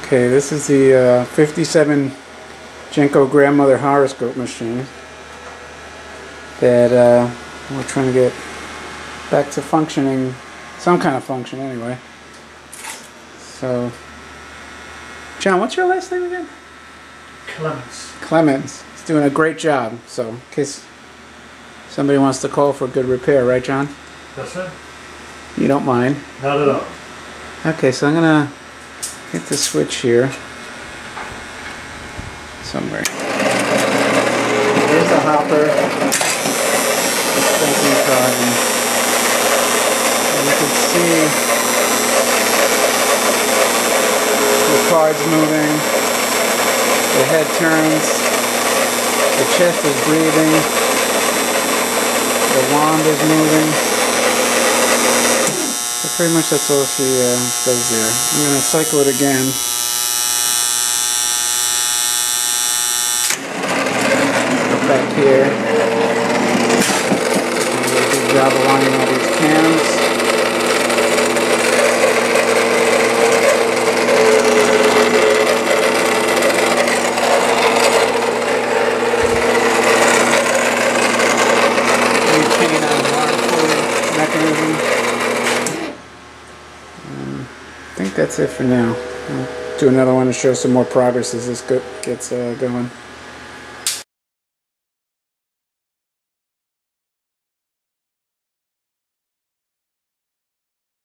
Okay, this is the 57 Genco grandmother horoscope machine that we're trying to get back to functioning, some kind of function anyway. So, John, what's your last name again? Clemens. Clemens. He's doing a great job, so in case somebody wants to call for a good repair, right, John? Yes, sir. You don't mind? Not at all. Okay, so I'm gonna hit the switch here somewhere. Here's the hopper. Dispensing cotton. And you can see the cards moving. The head turns. The chest is breathing. The wand is moving. So pretty much that's all she does there. I'm going to cycle it again. Go back here. Do a good job aligning all these cams. Chain on the arm pulley mechanism. I think that's it for now. I'll do another one to show some more progress as this gets going.